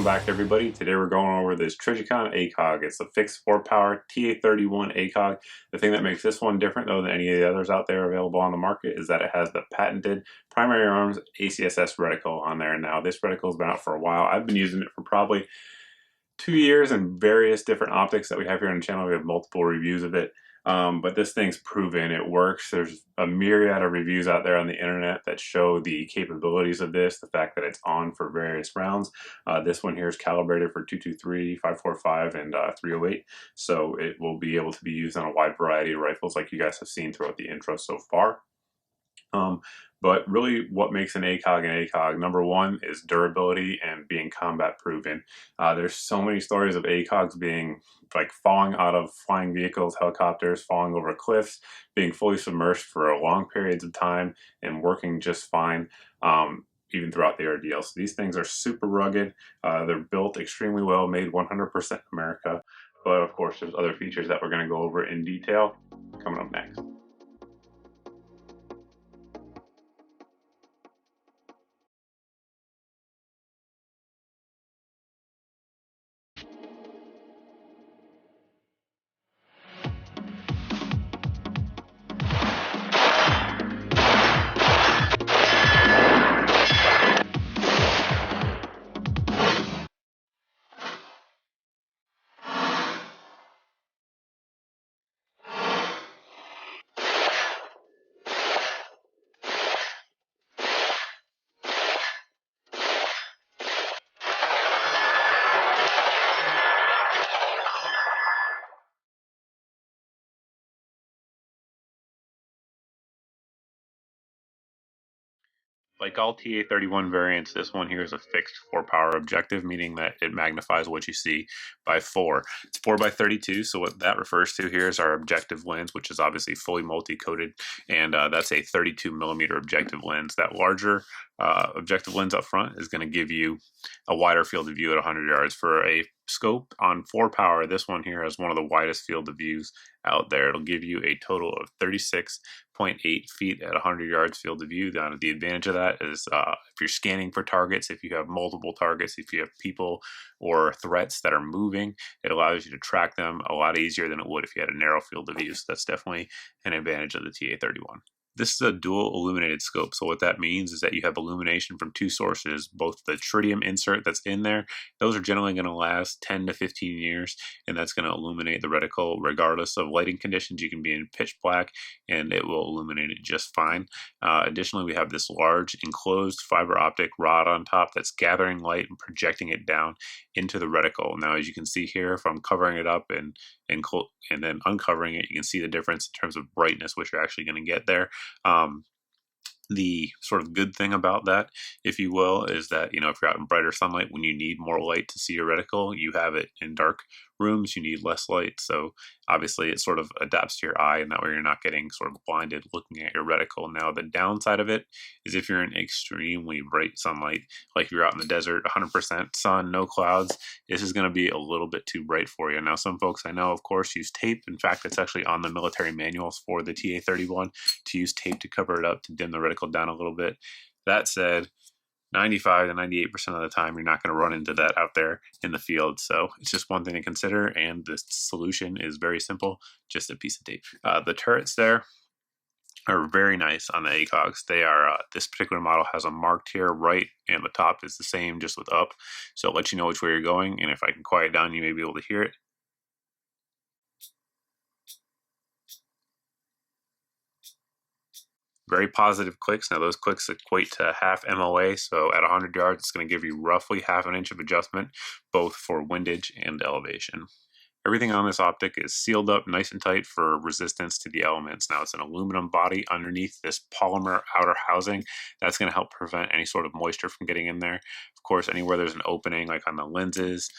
Welcome back everybody. Today we're going over this Trijicon ACOG. It's a fixed 4-power TA-31 ACOG. The thing that makes this one different though than any of the others out there available on the market is that it has the patented Primary Arms ACSS Reticle on there. Now this reticle has been out for a while. I've been using it for probably 2 years in various different optics that we have here on the channel. We have multiple reviews of it. But this thing's proven it works. There's a myriad of reviews out there on the internet that show the capabilities of this, the fact that it's on for various rounds. This one here is calibrated for 223, 545, and 308, so it will be able to be used on a wide variety of rifles like you guys have seen throughout the intro so far. But really what makes an ACOG an ACOG, number one, is durability and being combat proven. There's so many stories of ACOGs being like falling out of flying vehicles, helicopters, falling over cliffs, being fully submerged for long periods of time and working just fine, even throughout the ordeal. So these things are super rugged. They're built extremely well, made 100% America. But of course, there's other features that we're going to go over in detail coming up next. Like all TA-31 variants, this one here is a fixed 4-power objective, meaning that it magnifies what you see by 4. It's 4x32, so what that refers to here is our objective lens, which is obviously fully multi-coated, and that's a 32mm objective lens. That larger objective lens up front is going to give you a wider field of view at 100 yards. For a scope on 4-power, this one here has one of the widest field of views out there. It'll give you a total of 36.8 feet at 100 yards field of view. Now, the advantage of that is if you're scanning for targets, if you have multiple targets, if you have people or threats that are moving, it allows you to track them a lot easier than it would if you had a narrow field of view. So that's definitely an advantage of the TA-31. This is a dual illuminated scope, so what that means is that you have illumination from 2 sources, both the tritium insert that's in there. Those are generally going to last 10 to 15 years, and that's going to illuminate the reticle regardless of lighting conditions. You can be in pitch black, and it will illuminate it just fine. Additionally, we have this large enclosed fiber optic rod on top that's gathering light and projecting it down into the reticle. Now, as you can see here, if I'm covering it up and then uncovering it, you can see the difference in terms of brightness, which you're actually going to get there. The sort of good thing about that, if you will, is that, you know, if you're out in brighter sunlight, when you need more light to see your reticle, you have it in dark rooms, you need less light. So obviously it sort of adapts to your eye, and that way you're not getting sort of blinded looking at your reticle. Now, the downside of it is if you're in extremely bright sunlight, like you're out in the desert, 100% sun, no clouds, this is going to be a little bit too bright for you. Now, some folks I know, of course, use tape. In fact, it's actually on the military manuals for the TA-31 to use tape to cover it up, to dim the reticle down a little bit. That said, 95 to 98% of the time, you're not going to run into that out there in the field. So it's just one thing to consider, and the solution is very simple, just a piece of tape. The turrets there are very nice on the ACOGs. They are, this particular model has a marked here right, and the top is the same, just with up. So it lets you know which way you're going, and if I can quiet down, you may be able to hear it. Very positive clicks. Now those clicks equate to half MOA, so at 100 yards it's going to give you roughly ½ inch of adjustment, both for windage and elevation. Everything on this optic is sealed up nice and tight for resistance to the elements. Now, it's an aluminum body underneath this polymer outer housing. That's going to help prevent any sort of moisture from getting in there. Of course, anywhere there's an opening, like on the lenses,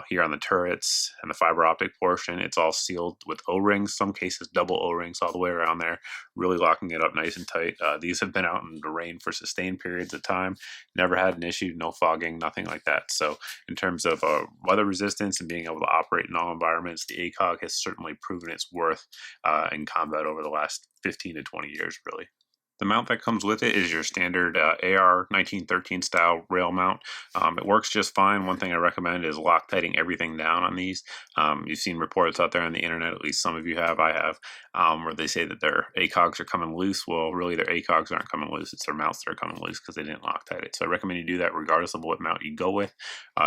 here on the turrets and the fiber optic portion, it's all sealed with O-rings, some cases double O-rings all the way around there, really locking it up nice and tight. These have been out in the rain for sustained periods of time, never had an issue, no fogging, nothing like that. So in terms of weather resistance and being able to operate in all environments, the ACOG has certainly proven its worth in combat over the last 15 to 20 years, really. The mount that comes with it is your standard AR 1913 style rail mount. It works just fine. One thing I recommend is Loctiting everything down on these. You've seen reports out there on the internet, at least some of you have, I have, where they say that their ACOGs are coming loose. Well, really their ACOGs aren't coming loose. It's their mounts that are coming loose because they didn't Loctite it. So I recommend you do that regardless of what mount you go with.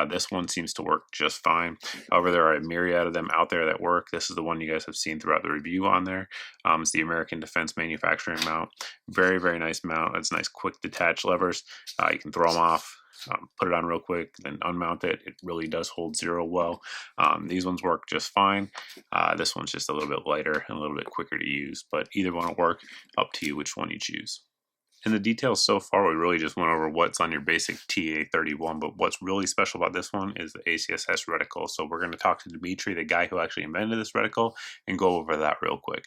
This one seems to work just fine. However, there are a myriad of them out there that work. This is the one you guys have seen throughout the review on there. It's the American Defense Manufacturing mount. Very, very nice mount. It's nice, quick detach levers. You can throw them off, put it on real quick, then unmount it. It really does hold zero well. These ones work just fine. This one's just a little bit lighter and a little bit quicker to use, but either one will work. Up to you which one you choose. In the details so far, we really just went over what's on your basic TA-31, but what's really special about this one is the ACSS Reticle. So we're going to talk to Dimitri, the guy who actually invented this reticle, and go over that real quick.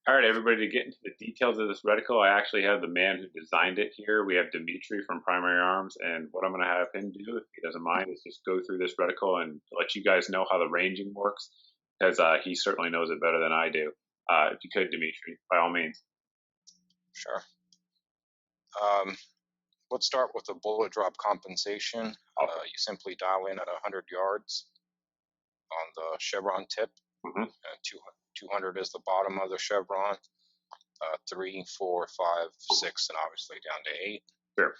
All right, everybody, to get into the details of this reticle, I actually have the man who designed it here. We have Dimitri from Primary Arms, and what I'm going to have him do, if he doesn't mind, is just go through this reticle and let you guys know how the ranging works, because he certainly knows it better than I do. If you could, Dimitri, by all means. Sure. Let's start with the bullet drop compensation. You simply dial in at 100 yards on the chevron tip. And 200 is the bottom of the chevron. 3, 4, 5, 6, and obviously down to 8. Sure.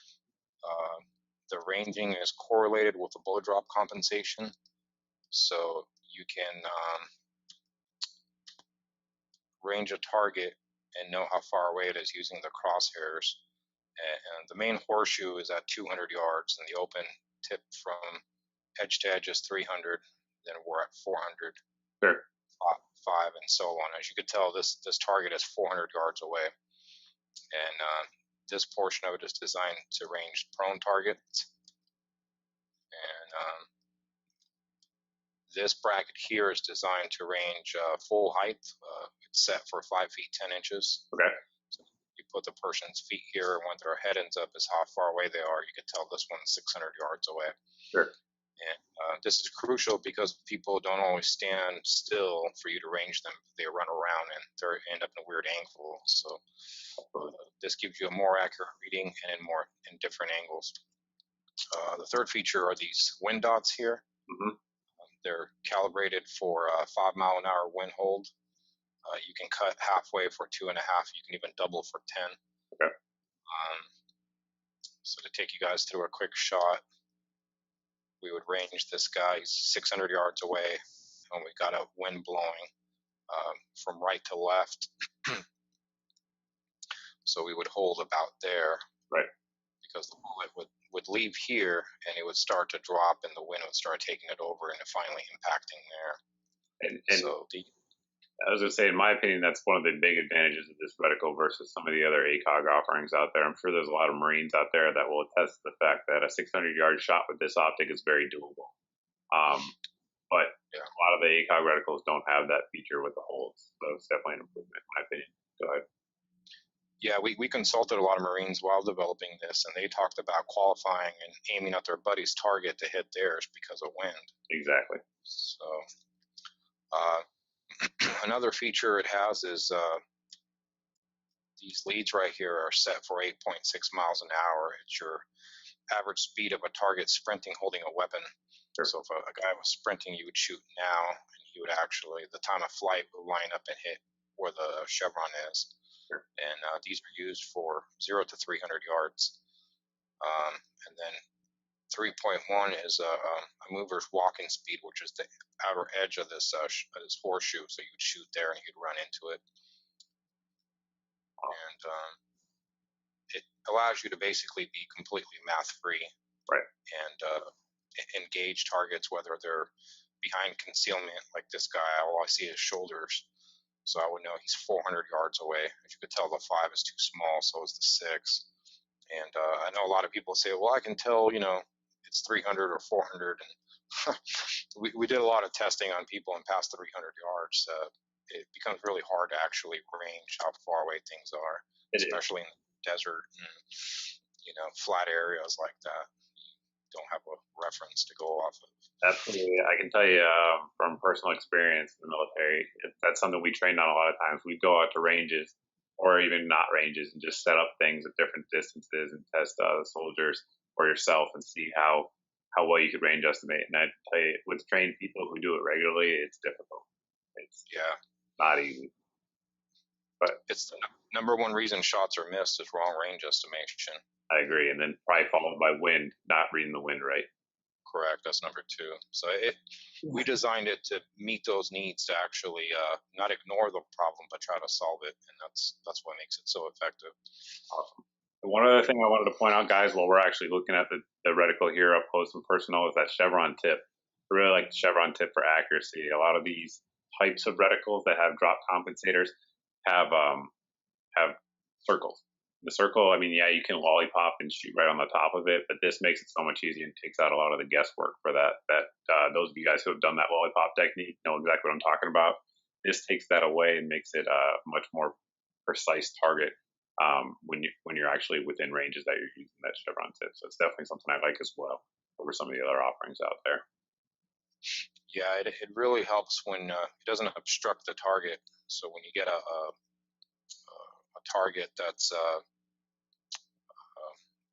The ranging is correlated with the bullet drop compensation, so you can range a target and know how far away it is using the crosshairs. And the main horseshoe is at 200 yards, and the open tip from edge to edge is 300. Then we're at 400, sure. 5, and so on. As you could tell, this target is 400 yards away, and this portion of it is designed to range prone targets. And this bracket here is designed to range full height. It's set for 5 feet 10 inches. Okay. So you put the person's feet here, and when their head ends up is how far away they are. You could tell this one's 600 yards away. Sure. And this is crucial because people don't always stand still for you to range them. They run around and they end up in a weird angle. So this gives you a more accurate reading and in different angles. The third feature are these wind dots here. They're calibrated for a 5 mile an hour wind hold. You can cut halfway for 2.5. You can even double for 10. Okay. So to take you guys through a quick shot, we would range this guy 600 yards away, and we got a wind blowing from right to left. So we would hold about there, right? Because the bullet would leave here, and it would start to drop, and the wind would start taking it over, and finally impacting there. And so I was going to say, in my opinion, that's one of the big advantages of this reticle versus some of the other ACOG offerings out there. I'm sure there's a lot of Marines out there that will attest to the fact that a 600-yard shot with this optic is very doable. But a lot of the ACOG reticles don't have that feature with the holds, so it's definitely an improvement in my opinion. Go ahead. Yeah, we consulted a lot of Marines while developing this, and they talked about qualifying and aiming at their buddy's target to hit theirs because of wind. Exactly. So another feature it has is these leads right here are set for 8.6 miles an hour. It's your average speed of a target sprinting holding a weapon. Sure. So if a guy was sprinting, you would shoot now, and he would actually, the time of flight would line up and hit where the chevron is. Sure. And these are used for 0 to 300 yards. And then 3.1 is a mover's walking speed, which is the outer edge of this horseshoe. So you'd shoot there and you'd run into it. And it allows you to basically be completely math-free. Right. And engage targets, whether they're behind concealment, like this guy, all I see is shoulders. So I would know he's 400 yards away. As you could tell, the 5 is too small, so is the 6. And I know a lot of people say, well, I can tell, it's 300 or 400. And we did a lot of testing on people and past 300 yards. It becomes really hard to actually range how far away things are, especially in the desert and, flat areas like that. You don't have a reference to go off of. Absolutely. I can tell you from personal experience in the military, that's something we trained on a lot of times. We'd go out to ranges or even not ranges, and just set up things at different distances and test the soldiers or yourself and see how well you could range estimate. And I tell you, with trained people who do it regularly, it's difficult. It's not easy. But it's the number one reason shots are missed is wrong range estimation. I agree, and then probably followed by wind, not reading the wind right. Correct. That's number two. So we designed it to meet those needs, to actually not ignore the problem, but try to solve it, and that's what makes it so effective. Awesome. And one other thing I wanted to point out, guys, while we're actually looking at the reticle here up close and personal, is that chevron tip. I really like the chevron tip for accuracy. A lot of these types of reticles that have drop compensators have circles. The circle, I mean, yeah, you can lollipop and shoot right on the top of it, but this makes it so much easier and takes out a lot of the guesswork for that. Those of you guys who have done that lollipop technique know exactly what I'm talking about. This takes that away and makes it a much more precise target when you're actually within ranges that you're using that chevron tip. So it's definitely something I like as well over some of the other offerings out there. Yeah, it really helps when it doesn't obstruct the target. So when you get a target that's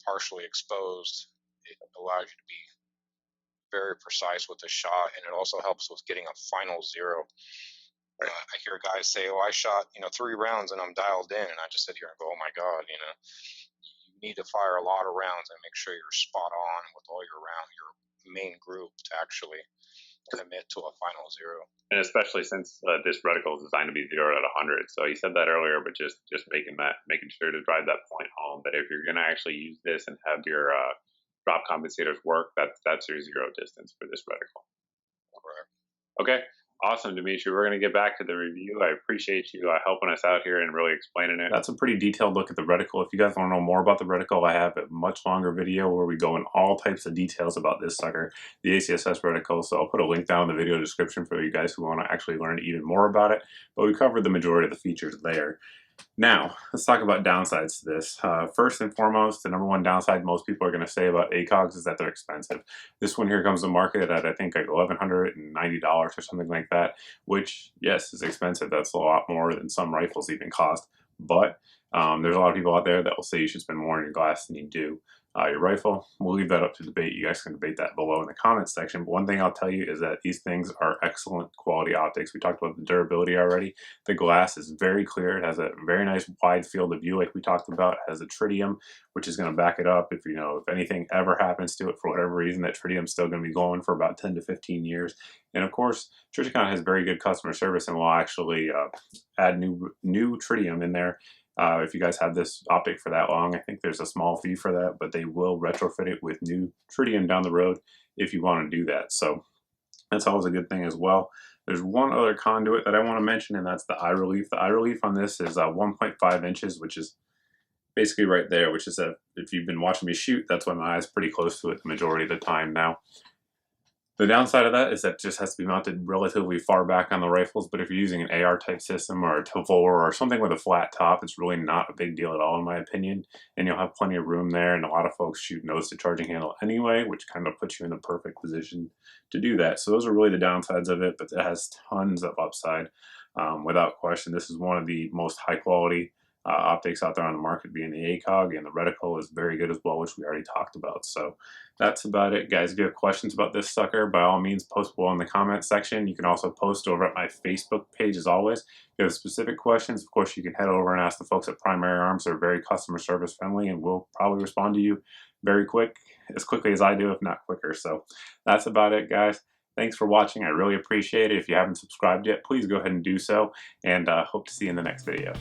partially exposed, it allows you to be very precise with the shot, and it also helps with getting a final zero. I hear guys say, "Oh, I shot 3 rounds and I'm dialed in," and I just sit here and go, "Oh my God, you need to fire a lot of rounds and make sure you're spot on with all your main group to actually commit to a final zero." And especially since this reticle is designed to be 0 out of 100. So you said that earlier, but just making sure to drive that point home, that if you're going to actually use this and have your drop compensators work, that's your zero distance for this reticle. Correct. Okay. Awesome, Dimitri. We're going to get back to the review. I appreciate you helping us out here and really explaining it. That's a pretty detailed look at the reticle. If you guys want to know more about the reticle, I have a much longer video where we go in all types of details about this sucker, the ACSS reticle. So I'll put a link down in the video description for you guys who want to actually learn even more about it. But we covered the majority of the features there. Now, let's talk about downsides to this. First and foremost, the number one downside most people are going to say about ACOGs is that they're expensive. This one here comes to market at, I think, like $1,190 or something like that, which, yes, is expensive. That's a lot more than some rifles even cost. But there's a lot of people out there that will say you should spend more on your glass than you do your rifle. We'll leave that up to debate. You guys can debate that below in the comments section. But one thing I'll tell you is that these things are excellent quality optics. We talked about the durability already. The glass is very clear. It has a very nice wide field of view like we talked about. It has a tritium, which is going to back it up. If anything ever happens to it for whatever reason, that tritium is still going to be going for about 10 to 15 years. And of course, Trijicon has very good customer service and will actually add new tritium in there. If you guys have this optic for that long, I think there's a small fee for that, but they will retrofit it with new tritium down the road if you want to do that. So that's always a good thing as well. There's one other conduit that I want to mention, and that's the eye relief. The eye relief on this is 1.5 inches, which is basically right there, which is if you've been watching me shoot, that's why my eye's pretty close to it the majority of the time now. The downside of that is that it just has to be mounted relatively far back on the rifles, but if you're using an AR type system or a Tavor or something with a flat top, it's really not a big deal at all in my opinion, and you'll have plenty of room there, and a lot of folks shoot nose to charging handle anyway, which kind of puts you in the perfect position to do that. So those are really the downsides of it, but it has tons of upside. Without question, this is one of the most high quality optics out there on the market, being the ACOG, and the reticle is very good as well, which we already talked about. So that's about it, guys. If you have questions about this sucker, by all means post below in the comment section. You can also post over at my Facebook page as always. If you have specific questions, of course you can head over and ask the folks at Primary Arms. They're very customer service friendly and we'll probably respond to you very as quickly as I do, if not quicker. So that's about it, guys. Thanks for watching. I really appreciate it. If you haven't subscribed yet, please go ahead and do so, and hope to see you in the next video.